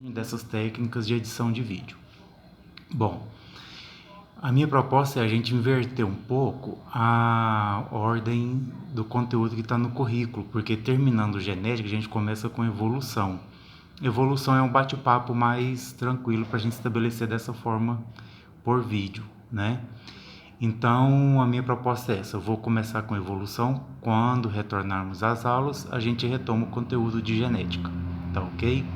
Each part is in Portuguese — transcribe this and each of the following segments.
dessas técnicas de edição de vídeo. Bom, a minha proposta é a gente inverter um pouco a ordem do conteúdo que está no currículo, porque terminando genética a gente começa com evolução. Evolução é um bate-papo mais tranquilo para a gente estabelecer dessa forma por vídeo, né? Então a minha proposta é essa, eu vou começar com evolução, quando retornarmos às aulas a gente retoma o conteúdo de genética, tá ok?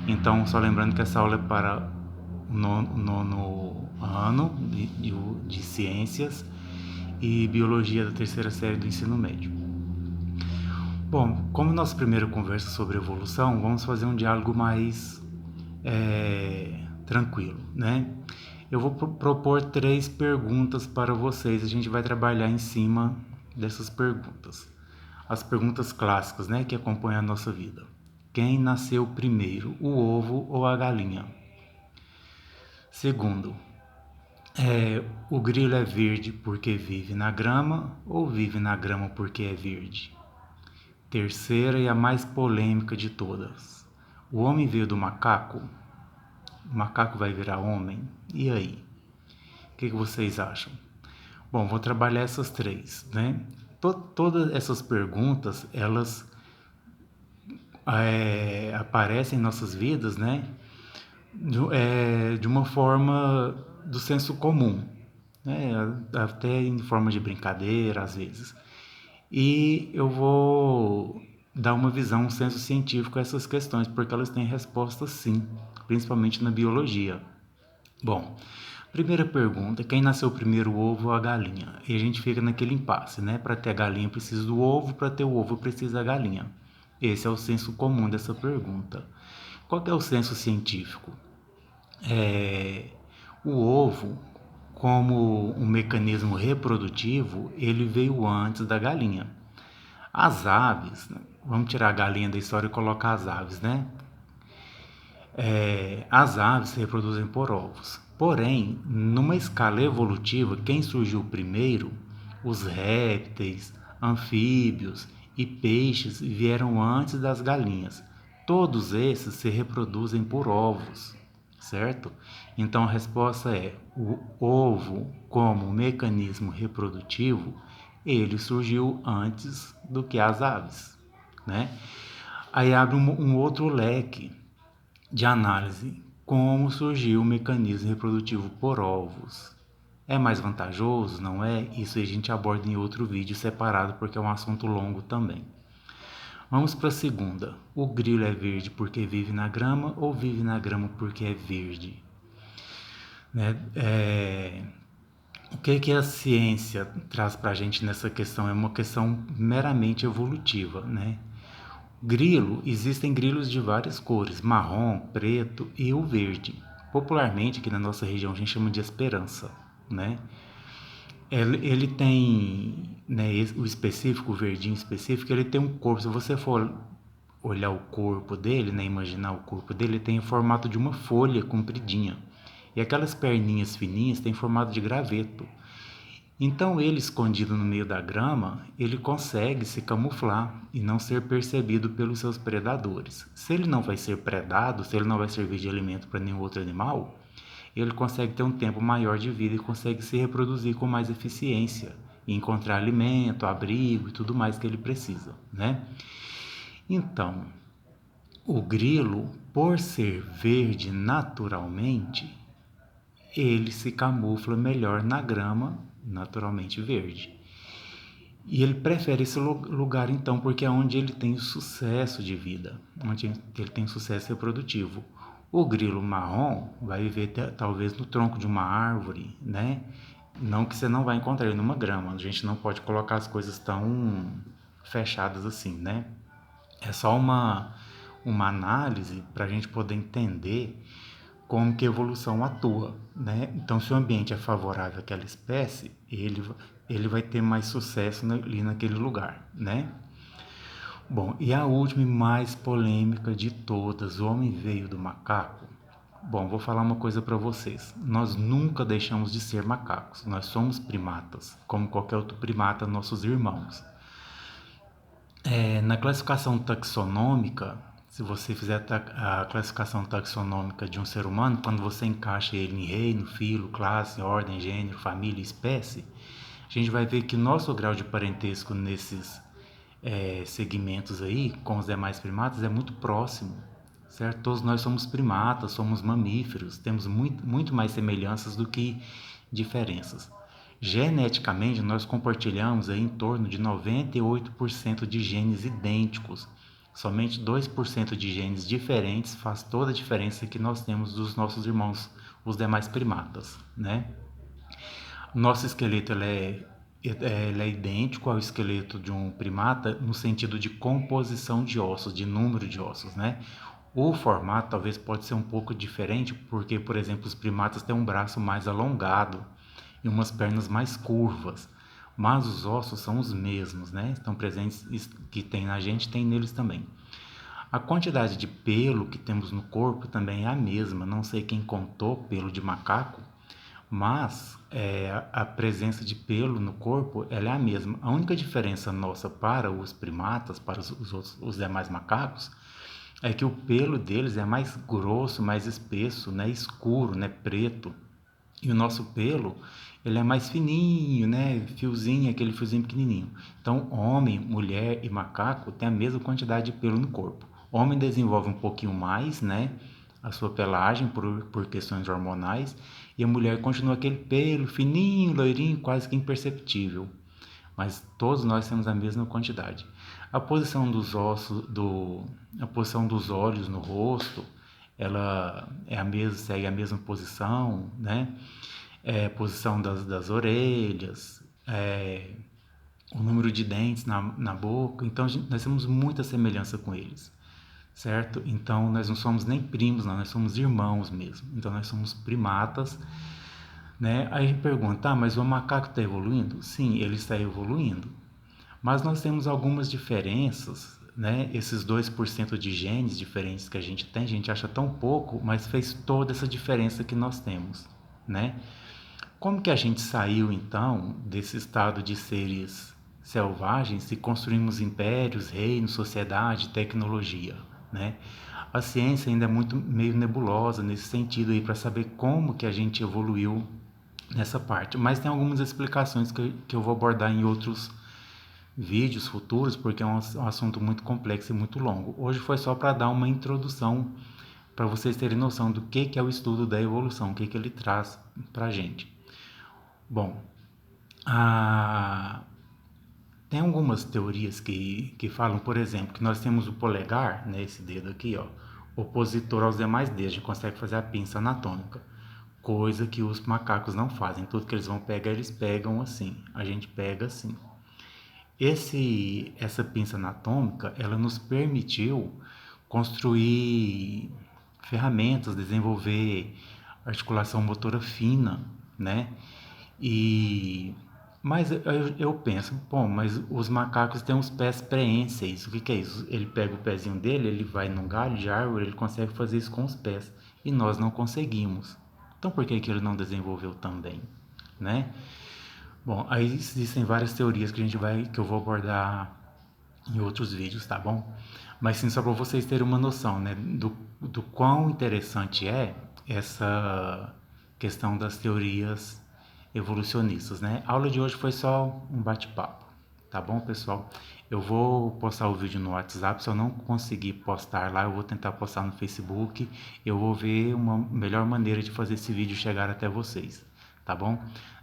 Então, só lembrando que essa aula é para o nono ano de ciências e biologia da terceira série do ensino médio. Bom, como nossa primeira conversa sobre evolução, vamos fazer um diálogo mais tranquilo, né? Eu vou propor 3 perguntas para vocês, a gente vai trabalhar em cima dessas perguntas. As perguntas clássicas, né, que acompanham a nossa vida. Quem nasceu primeiro, o ovo ou a galinha? Segundo, o grilo é verde porque vive na grama ou vive na grama porque é verde? Terceira e a mais polêmica de todas. O homem veio do macaco? O macaco vai virar homem? E aí? O que vocês acham? Bom, vou trabalhar essas 3, né? Todas essas perguntas, elas aparecem em nossas vidas, né? De uma forma do senso comum, né? Até em forma de brincadeira às vezes. E eu vou dar uma visão, um senso científico a essas questões, porque elas têm respostas sim, principalmente na biologia. Bom, primeira pergunta, quem nasceu primeiro, o ovo ou a galinha? E a gente fica naquele impasse, né? Para ter a galinha precisa do ovo, para ter o ovo precisa da galinha. Esse é o senso comum dessa pergunta. Qual é o senso científico? O ovo, como um mecanismo reprodutivo, ele veio antes da galinha. As aves, vamos tirar a galinha da história e colocar as aves, né? As aves se reproduzem por ovos. Porém, numa escala evolutiva, quem surgiu primeiro? Os répteis, anfíbios e peixes vieram antes das galinhas. Todos esses se reproduzem por ovos, certo? Então a resposta é: o ovo, como mecanismo reprodutivo, ele surgiu antes do que as aves, né? Aí abre um outro leque de análise: como surgiu o mecanismo reprodutivo por ovos. É mais vantajoso, não é? Isso a gente aborda em outro vídeo separado porque é um assunto longo também. Vamos para a segunda. O grilo é verde porque vive na grama ou vive na grama porque é verde? Né? O que a ciência traz para a gente nessa questão? É uma questão meramente evolutiva, né? Grilo, existem grilos de várias cores, marrom, preto e o verde. Popularmente aqui na nossa região a gente chama de esperança, né? Ele tem, né, o específico, o verdinho específico, ele tem um corpo. Se você for olhar o corpo dele, né, imaginar o corpo dele, ele tem o formato de uma folha compridinha. E aquelas perninhas fininhas têm formato de graveto. Então ele, escondido no meio da grama, ele consegue se camuflar e não ser percebido pelos seus predadores. Se ele não vai ser predado, se ele não vai servir de alimento para nenhum outro animal, ele consegue ter um tempo maior de vida e consegue se reproduzir com mais eficiência e encontrar alimento, abrigo e tudo mais que ele precisa, né? Então, o grilo, por ser verde naturalmente, ele se camufla melhor na grama naturalmente verde. E ele prefere esse lugar então porque é onde ele tem sucesso de vida, onde ele tem sucesso reprodutivo. O grilo marrom vai viver talvez no tronco de uma árvore, né? Não que você não vai encontrar ele numa grama. A gente não pode colocar as coisas tão fechadas assim, né? É só uma análise para a gente poder entender como que a evolução atua, né? Então, se o ambiente é favorável àquela espécie, ele vai ter mais sucesso ali naquele lugar, né? Bom, e a última e mais polêmica de todas, o homem veio do macaco? Bom, vou falar uma coisa para vocês. Nós nunca deixamos de ser macacos. Nós somos primatas, como qualquer outro primata, nossos irmãos. Na classificação taxonômica, Se você fizer a classificação taxonômica de um ser humano, quando você encaixa ele em reino, filo, classe, ordem, gênero, família, espécie, a gente vai ver que nosso grau de parentesco nesses segmentos aí, com os demais primatas, é muito próximo, certo? Todos nós somos primatas, somos mamíferos, temos muito mais semelhanças do que diferenças. Geneticamente, nós compartilhamos aí em torno de 98% de genes idênticos. Somente 2% de genes diferentes faz toda a diferença que nós temos dos nossos irmãos, os demais primatas, né? Nosso esqueleto ele é idêntico ao esqueleto de um primata no sentido de composição de ossos, de número de ossos, né? O formato talvez pode ser um pouco diferente, porque, por exemplo, os primatas têm um braço mais alongado e umas pernas mais curvas, mas os ossos são os mesmos, né? Estão presentes, que tem na gente, tem neles também. A quantidade de pelo que temos no corpo também é a mesma, não sei quem contou pelo de macaco, mas a presença de pelo no corpo ela é a mesma. A única diferença nossa para os primatas, para os demais macacos, é que o pelo deles é mais grosso, mais espesso, né, escuro, né, preto. E o nosso pelo, ele é mais fininho, né, fiozinho, aquele fiozinho pequenininho. Então, homem, mulher e macaco têm a mesma quantidade de pelo no corpo. O homem desenvolve um pouquinho mais, né, a sua pelagem por questões hormonais, e a mulher continua aquele pelo fininho, loirinho, quase que imperceptível. Mas todos nós temos a mesma quantidade. A posição dos ossos, a posição dos olhos no rosto, ela é a mesma, segue a mesma posição, né? Posição das orelhas, o número de dentes na boca. Então, nós temos muita semelhança com eles, certo? Então, nós não somos nem primos, não, nós somos irmãos mesmo. Então, nós somos primatas, né? Aí a gente pergunta, mas o macaco está evoluindo? Sim, ele está evoluindo. Mas nós temos algumas diferenças, né? Esses 2% de genes diferentes que a gente acha tão pouco, mas fez toda essa diferença que nós temos, né? Como que a gente saiu então desse estado de seres selvagens e construímos impérios, reinos, sociedade, tecnologia, né? A ciência ainda é muito meio nebulosa nesse sentido aí para saber como que a gente evoluiu nessa parte, mas tem algumas explicações que eu vou abordar em outros vídeos futuros, porque é um assunto muito complexo e muito longo. Hoje foi só para dar uma introdução para vocês terem noção do que é o estudo da evolução, o que ele traz para a gente. Bom, tem algumas teorias que falam, por exemplo, que nós temos o polegar, né, esse dedo aqui, ó, opositor aos demais dedos, a gente consegue fazer a pinça anatômica, coisa que os macacos não fazem. Tudo que eles vão pegar, eles pegam assim, a gente pega assim. Essa pinça anatômica, ela nos permitiu construir ferramentas, desenvolver articulação motora fina, né? E mas eu penso, bom, mas os macacos têm os pés preenses. O que é isso? Ele pega o pezinho dele, ele vai num galho de árvore, ele consegue fazer isso com os pés. E nós não conseguimos. Então por que ele não desenvolveu também, né? Bom, aí existem várias teorias que eu vou abordar em outros vídeos, tá bom? Mas sim, só para vocês terem uma noção, né, do quão interessante é essa questão das teorias evolucionistas, né? A aula de hoje foi só um bate-papo, tá bom, pessoal? Eu vou postar o vídeo no WhatsApp, se eu não conseguir postar lá, eu vou tentar postar no Facebook, eu vou ver uma melhor maneira de fazer esse vídeo chegar até vocês, tá bom?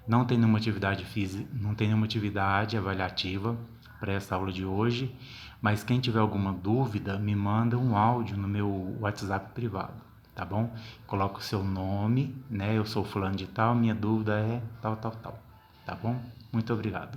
Não tem nenhuma atividade física, não tem nenhuma atividade avaliativa para essa aula de hoje, mas quem tiver alguma dúvida, me manda um áudio no meu WhatsApp privado, tá bom? Coloca o seu nome, né? Eu sou fulano de tal, minha dúvida é tal, tal, tal, tá bom? Muito obrigado.